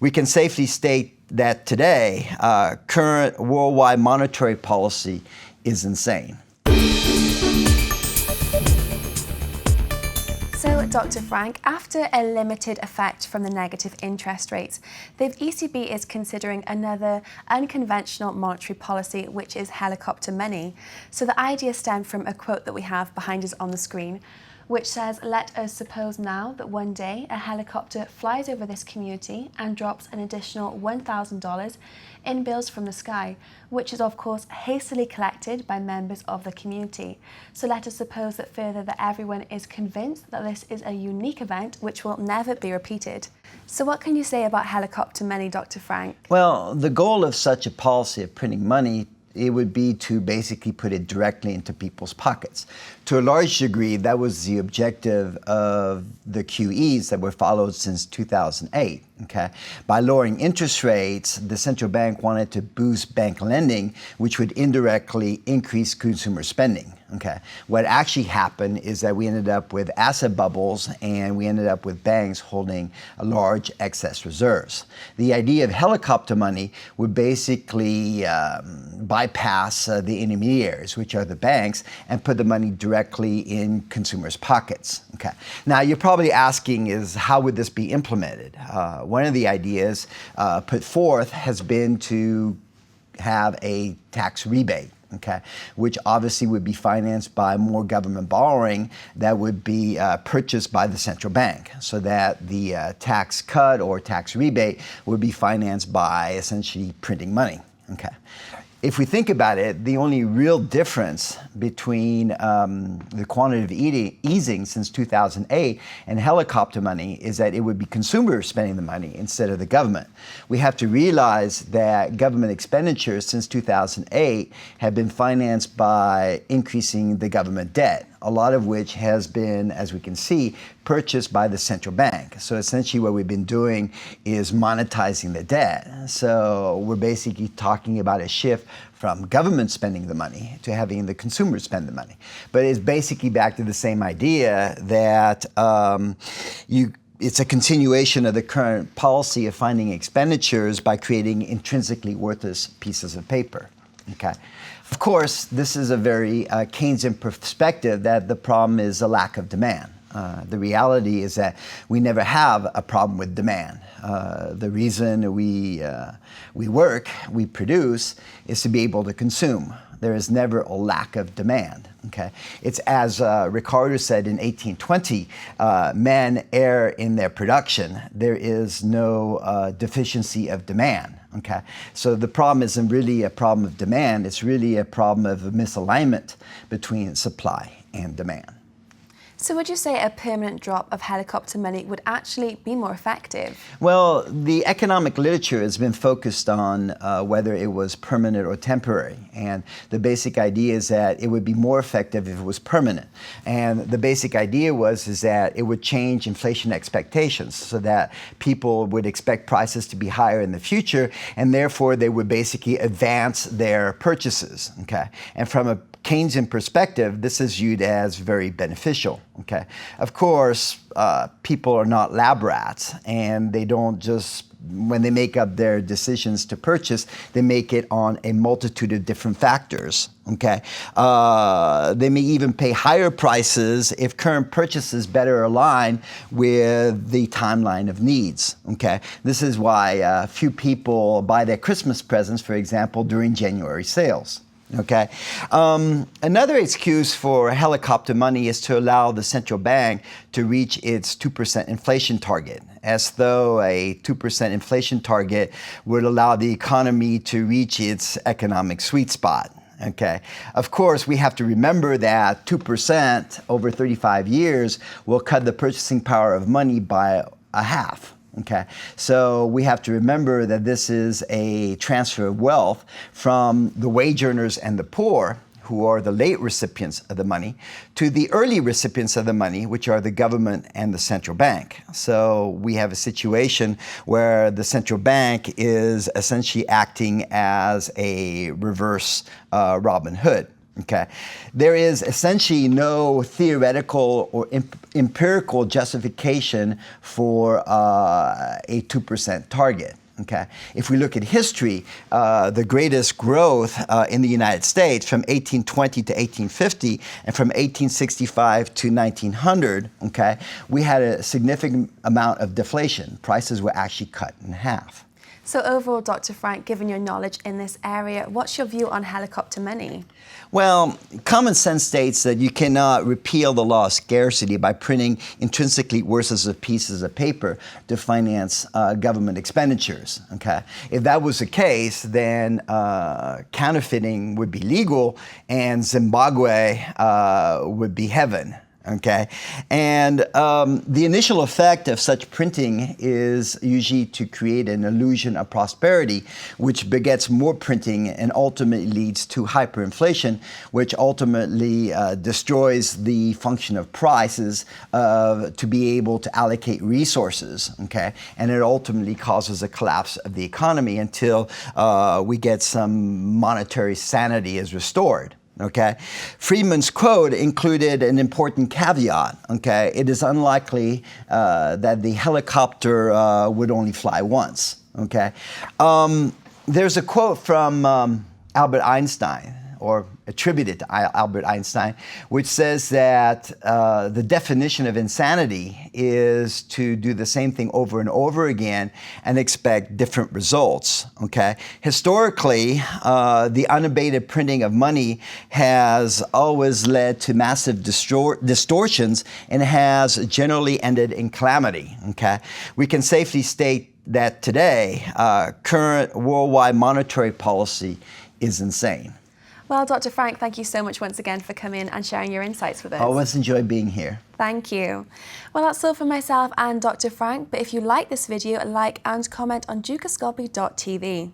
we can safely state that today, current worldwide monetary policy is insane. So, Dr. Frank, after a limited effect from the negative interest rates, the ECB is considering another unconventional monetary policy, which is helicopter money. So the idea stemmed from a quote that we have behind us on the screen, which says, "Let us suppose now that one day a helicopter flies over this community and drops an additional $1,000 in bills from the sky, which is of course hastily collected by members of the community. So let us suppose that further that everyone is convinced that this is a unique event which will never be repeated." So what can you say about helicopter money, Dr. Frank? Well, the goal of such a policy of printing money, it would be to basically put it directly into people's pockets. To a large degree, that was the objective of the QEs that were followed since 2008. Okay? By lowering interest rates, the central bank wanted to boost bank lending, which would indirectly increase consumer spending. Okay? What actually happened is that we ended up with asset bubbles, and we ended up with banks holding a large excess reserves. The idea of helicopter money would basically bypass the intermediaries, which are the banks, and put the money directly in consumers' pockets. Okay. Now, you're probably asking is how would this be implemented? One of the ideas put forth has been to have a tax rebate. Okay, which obviously would be financed by more government borrowing that would be purchased by the central bank, so that the tax cut or tax rebate would be financed by essentially printing money. Okay. If we think about it, the only real difference between the quantitative easing since 2008 and helicopter money is that it would be consumers spending the money instead of the government. We have to realize that government expenditures since 2008 have been financed by increasing the government debt, a lot of which has been, as we can see, purchased by the central bank. So essentially what we've been doing is monetizing the debt. So we're basically talking about a shift from government spending the money to having the consumer spend the money. But it's basically back to the same idea that it's a continuation of the current policy of finding expenditures by creating intrinsically worthless pieces of paper. Okay. Of course, this is a very Keynesian perspective that the problem is a lack of demand. The reality is that we never have a problem with demand. The reason we work, we produce, is to be able to consume. There is never a lack of demand. Okay, it's as Ricardo said in 1820, men err in their production. There is no deficiency of demand. Okay, so the problem isn't really a problem of demand. It's really a problem of a misalignment between supply and demand. So would you say a permanent drop of helicopter money would actually be more effective? Well, the economic literature has been focused on whether it was permanent or temporary. And the basic idea is that it would be more effective if it was permanent. And the basic idea is that it would change inflation expectations so that people would expect prices to be higher in the future, and therefore they would basically advance their purchases. Okay? And from a Keynesian perspective, this is viewed as very beneficial. Okay, of course, people are not lab rats, and they don't just, when they make up their decisions to purchase, they make it on a multitude of different factors. Okay, they may even pay higher prices if current purchases better align with the timeline of needs. Okay, this is why few people buy their Christmas presents, for example, during January sales. Okay. Another excuse for helicopter money is to allow the central bank to reach its 2% inflation target, as though a 2% inflation target would allow the economy to reach its economic sweet spot. Okay. Of course, we have to remember that 2% over 35 years will cut the purchasing power of money by a half. Okay, so we have to remember that this is a transfer of wealth from the wage earners and the poor, who are the late recipients of the money, to the early recipients of the money, which are the government and the central bank. So we have a situation where the central bank is essentially acting as a reverse Robin Hood. Okay, there is essentially no theoretical or empirical justification for a 2% target. Okay, if we look at history, the greatest growth in the United States from 1820 to 1850 and from 1865 to 1900, okay, we had a significant amount of deflation. Prices were actually cut in half. So overall, Dr. Frank, given your knowledge in this area, what's your view on helicopter money? Well, common sense states that you cannot repeal the law of scarcity by printing intrinsically worthless pieces of paper to finance government expenditures. Okay, if that was the case, then counterfeiting would be legal and Zimbabwe would be heaven. Okay, and the initial effect of such printing is usually to create an illusion of prosperity, which begets more printing and ultimately leads to hyperinflation, which ultimately destroys the function of prices to be able to allocate resources. Okay, and it ultimately causes a collapse of the economy until we get some monetary sanity is restored. Okay, Friedman's quote included an important caveat. Okay, it is unlikely that the helicopter would only fly once. Okay, there's a quote from Albert Einstein, or attributed to Albert Einstein, which says that the definition of insanity is to do the same thing over and over again and expect different results. Okay, historically, the unabated printing of money has always led to massive distortions and has generally ended in calamity. Okay, we can safely state that today, current worldwide monetary policy is insane. Well, Dr. Frank, thank you so much once again for coming and sharing your insights with us. I always enjoy being here. Thank you. Well, that's all for myself and Dr. Frank, but if you like this video, like and comment on dukascopy.tv.